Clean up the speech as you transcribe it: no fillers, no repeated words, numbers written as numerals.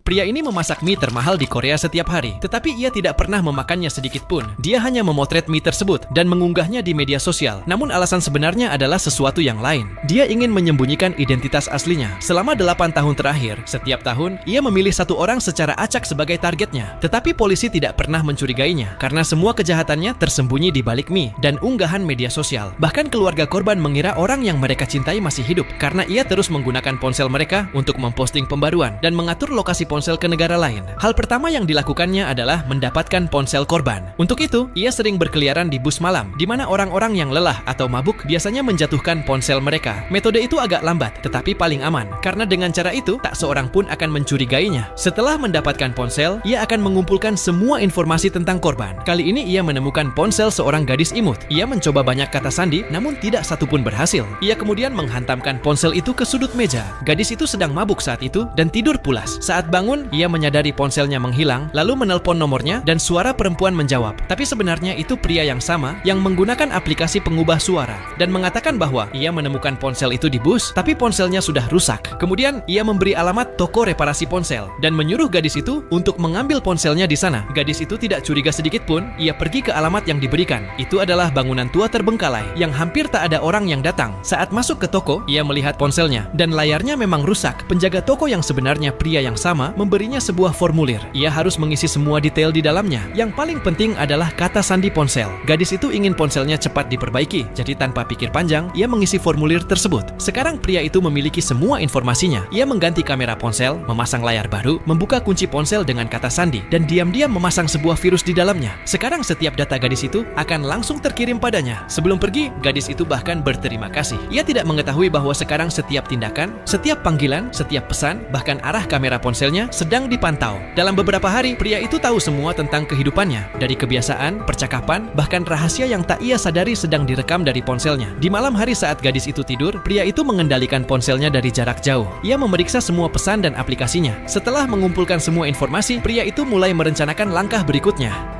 Pria ini memasak mie termahal di Korea setiap hari, tetapi ia tidak pernah memakannya sedikit pun. Dia hanya memotret mie tersebut dan mengunggahnya di media sosial. Namun alasan sebenarnya adalah sesuatu yang lain. Dia ingin menyembunyikan identitas aslinya. Selama 8 tahun terakhir, setiap tahun, ia memilih satu orang secara acak sebagai targetnya. Tetapi polisi tidak pernah mencurigainya, karena semua kejahatannya tersembunyi di balik mie dan unggahan media sosial. Bahkan keluarga korban mengira orang yang mereka cintai masih hidup, karena ia terus menggunakan ponsel mereka untuk memposting pembaruan dan mengatur lokasi ponsel ke negara lain. Hal pertama yang dilakukannya adalah mendapatkan ponsel korban. Untuk itu, ia sering berkeliaran di bus malam, di mana orang-orang yang lelah atau mabuk biasanya menjatuhkan ponsel mereka. Metode itu agak lambat, tetapi paling aman, karena dengan cara itu, tak seorang pun akan mencurigainya. Setelah mendapatkan ponsel, ia akan mengumpulkan semua informasi tentang korban. Kali ini ia menemukan ponsel seorang gadis imut. Ia mencoba banyak kata sandi, namun tidak satupun berhasil. Ia kemudian menghantamkan ponsel itu ke sudut meja. Gadis itu sedang mabuk saat itu dan tidur pulas. Saat bangun, ia menyadari ponselnya menghilang, lalu menelpon nomornya dan suara perempuan menjawab. Tapi sebenarnya itu pria yang sama yang menggunakan aplikasi pengubah suara dan mengatakan bahwa ia menemukan ponsel itu di bus, tapi ponselnya sudah rusak. Kemudian ia memberi alamat toko reparasi ponsel dan menyuruh gadis itu untuk mengambil ponselnya di sana. Gadis itu tidak curiga sedikit pun. Ia pergi ke alamat yang diberikan. Itu adalah bangunan tua terbengkalai yang hampir tak ada orang yang datang. Saat masuk ke toko, ia melihat ponselnya dan layarnya memang rusak. Penjaga toko yang sebenarnya pria yang sama memberinya sebuah formulir. Ia harus mengisi semua detail di dalamnya. Yang paling penting adalah kata sandi ponsel. Gadis itu ingin ponselnya cepat diperbaiki, jadi tanpa pikir panjang, ia mengisi formulir tersebut. Sekarang pria itu memiliki semua informasinya. Ia mengganti kamera ponsel, memasang layar baru, membuka kunci ponsel dengan kata sandi, dan diam-diam memasang sebuah virus di dalamnya. Sekarang setiap data gadis itu akan langsung terkirim padanya. Sebelum pergi, gadis itu bahkan berterima kasih. Ia tidak mengetahui bahwa sekarang setiap tindakan, setiap panggilan, setiap pesan, bahkan arah kamera ponselnya sedang dipantau. Dalam beberapa hari, pria itu tahu semua tentang kehidupannya, dari kebiasaan, percakapan, bahkan rahasia yang tak ia sadari sedang direkam dari ponselnya. Di malam hari saat gadis itu tidur, pria itu mengendalikan ponselnya dari jarak jauh. Ia memeriksa semua pesan dan aplikasinya. Setelah mengumpulkan semua informasi, pria itu mulai merencanakan langkah berikutnya.